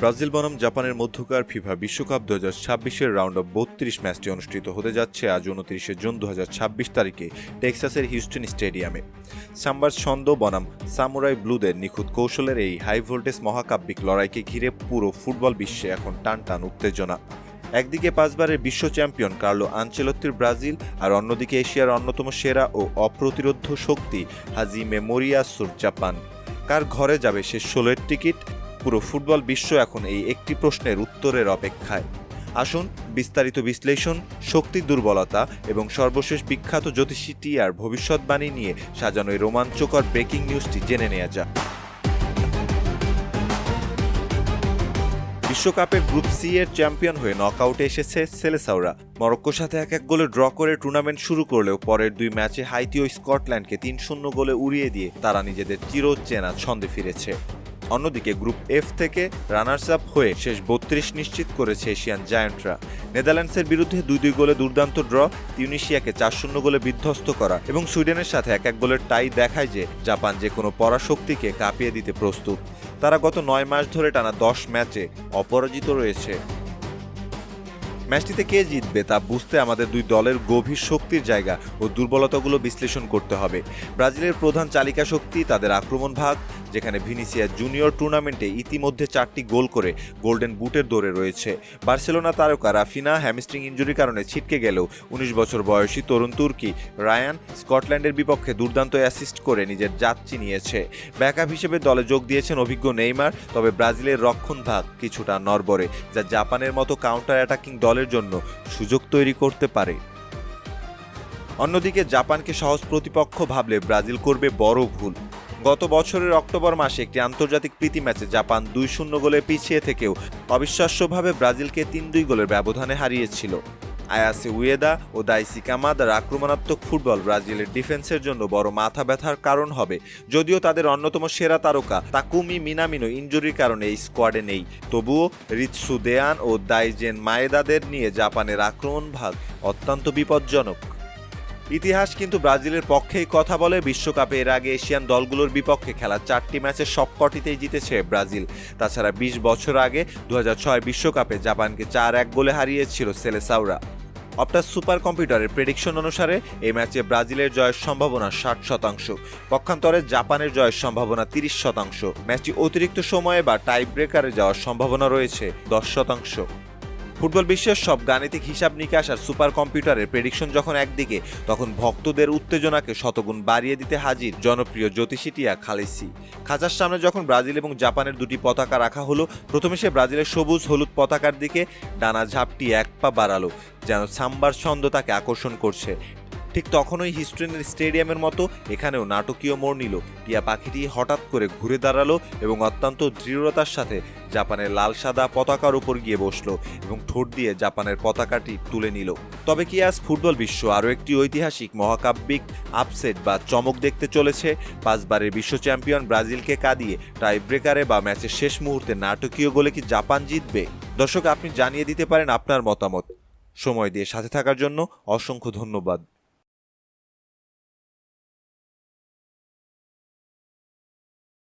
Brazil বনাম জাপানের মধ্যকার ফিফা বিশ্বকাপ 2026-এর রাউন্ড অফ 32 ম্যাচটি অনুষ্ঠিত হতে যাচ্ছে আজ 29 জুন 2026 তারিখে টেক্সাসের হিউস্টন স্টেডিয়ামে। সাম্বার ছন্দ বনাম সামুরাই ব্লুদের নিখুঁত কৌশলের এই হাই ভোল্টেজ মহাকাব্যিক লড়াইকে ঘিরে পুরো ফুটবল বিশ্বে এখন টান টান উত্তেজনা। একদিকে 5 বারের বিশ্ব চ্যাম্পিয়ন কার্লো আনচেলত্তির ব্রাজিল, আর অন্যদিকে এশিয়ার অন্যতম সেরা ও অপ্রতিরোধ্য শক্তি হাজিমে মোরিয়াসুর জাপান। কার ঘরে যাবে শেষ 16-এর টিকিট? পুরো ফুটবল বিশ্ব এখন এই একটি প্রশ্নের উত্তরের অপেক্ষায়। আসুন বিস্তারিত বিশ্লেষণ, শক্তি দুর্বলতা এবং সর্বশেষ বিখ্যাত জ্যোতিষী টিয়ার ভবিষ্যৎবাণী নিয়ে সাজানো এই রোমাঞ্চকর ব্রেকিং নিউজটি জেনে নেওয়া যাক। বিশ্বকাপের গ্রুপ সি এর চ্যাম্পিয়ন হয়ে নকআউটে এসেছে সেলেসাওরা। মরক্কোর সাথে 1-1 গোলে ড্র করে টুর্নামেন্ট শুরু করলেও পরের 2 ম্যাচে হাইতি ও স্কটল্যান্ডকে 3-0 গোলে উড়িয়ে দিয়ে তারা নিজেদের চিরচেনা ছন্দে ফিরেছে। অন্যদিকে গ্রুপ এফ থেকে রানার্স আপ হয়ে শেষ 32 নিশ্চিত করেছে এশিয়ান জায়ান্টরা। নেদারল্যান্ডসের বিরুদ্ধে 2-2 গোলে দুর্দান্ত ড্র, তিউনিশিয়াকে 4-0 গোলে বিধ্বস্ত করা এবং সুইডেনের সাথে 1-1 গোলের টাই দেখায় যে জাপান যে কোনো পরাশক্তিকে কাঁপিয়ে দিতে প্রস্তুত। তারা গত 9 মাস ধরে টানা 10 ম্যাচে অপরাজিত রয়েছে। ম্যাচটিতে কে জিতবে তা বুঝতে আমাদের দুই দলের গভীর শক্তির জায়গা ও দুর্বলতাগুলো বিশ্লেষণ করতে হবে। ব্রাজিলের প্রধান চালিকা শক্তি তাদের আক্রমণ ভাগ, যেখানে ভিনিসিয়াস জুনিয়র টুর্নামেন্টে ইতিমধ্যে 4টি গোল করে গোল্ডেন বুটের দৌড়ে রয়েছে। বার্সেলোনা তারকা রাফিনা হ্যামস্ট্রিং ইনজুরির কারণে ছিটকে গেলেও 19 বছর বয়সী তরুণ তুর্কি রায়ান স্কটল্যান্ডের বিপক্ষে দুর্দান্ত অ্যাসিস্ট করে নিজের জাত চিনিয়েছে। ব্যাকআপ হিসেবে দলে যোগ দিয়েছেন অভিজ্ঞ নেইমার। তবে ব্রাজিলের রক্ষণ ভাগ কিছুটা নড়বড়ে, যা জাপানের মতো কাউন্টার অ্যাটাকিং দলের জন্য সুযোগ তৈরি করতে পারে। অন্যদিকে জাপানকে সহজ প্রতিপক্ষ ভাবলে ব্রাজিল করবে বড় ভুল। গত বছরের অক্টোবর মাসে একটি আন্তর্জাতিক প্রীতি ম্যাচে জাপান 2-0 গোলে পিছিয়ে থেকেও অবিশ্বাস্যভাবে ব্রাজিলকে 3-2 গোলের ব্যবধানে হারিয়েছিল। আয়াসে উয়েদা ও দাইসি কামাদার আক্রমণাত্মক ফুটবল ব্রাজিলের ডিফেন্সের জন্য বড় মাথা ব্যথার কারণ হবে। যদিও তাদের অন্যতম সেরা তারকা তাকুমি মিনামিনো ইনজুরির কারণে এই স্কোয়াডে নেই, তবুও রিৎসু দেয়ান ও দাইজেন মায়েদাদের নিয়ে জাপানের আক্রমণ ভাগ অত্যন্ত বিপজ্জনক। ইতিহাস কিন্তু ব্রাজিলের পক্ষেই কথা বলে। বিশ্বকাপে এর আগে এশিয়ান দলগুলোর বিপক্ষে খেলা 4টি ম্যাচের সবকটিতেই জিতেছে ব্রাজিল। তাছাড়া 20 বছর আগে 2006 বিশ্বকাপে জাপানকে 4-1 গোলে হারিয়েছিল সেলেসাওরা। অপটাস সুপার কম্পিউটারের প্রেডিকশন অনুসারে এই ম্যাচে ব্রাজিলের জয়ের সম্ভাবনা 60%, পক্ষান্তরে জাপানের জয়ের সম্ভাবনা 30%। ম্যাচটি অতিরিক্ত সময়ে বা টাই ব্রেকারে যাওয়ার সম্ভাবনা রয়েছে 10%। ফুটবল বিশ্বের সব গাণিতিক হিসাব নিকাশ আর সুপার কম্পিউটারের প্রেডিকশন যখন একদিকে, তখন ভক্তদের উত্তেজনাকে শতগুণ বাড়িয়ে দিতে হাজির জনপ্রিয় জ্যোতিষী টিয়া খালেসি। খাঁচার সামনে যখন ব্রাজিল এবং জাপানের দুটি পতাকা রাখা হলো, প্রথমে সে ব্রাজিলের সবুজ হলুদ পতাকার দিকে ডানা ঝাপটি 1 পা বাড়ালো, যেন সাম্বার ছন্দ তাকে আকর্ষণ করছে। ঠিক তখনই হিউস্টনের স্টেডিয়ামের মতো এখানেও নাটকীয় মোড় নিল। টিয়া পাখিটি হঠাৎ করে ঘুরে দাঁড়ালো এবং অত্যন্ত দৃঢ়তার সাথে জাপানের লাল সাদা পতাকার উপর গিয়ে বসলো এবং ঠোঁট দিয়ে জাপানের পতাকাটি তুলে নিল। তবে কি আজ ফুটবল বিশ্ব আরও একটি ঐতিহাসিক মহাকাব্যিক আপসেট বা চমক দেখতে চলেছে? 5 বারের বিশ্ব চ্যাম্পিয়ন ব্রাজিলকে কাঁদিয়ে টাই ব্রেকারে বা ম্যাচের শেষ মুহূর্তে নাটকীয় গোলে কি জাপান জিতবে? দর্শক, আপনি জানিয়ে দিতে পারেন আপনার মতামত। সময় দিয়ে সাথে থাকার জন্য অসংখ্য ধন্যবাদ।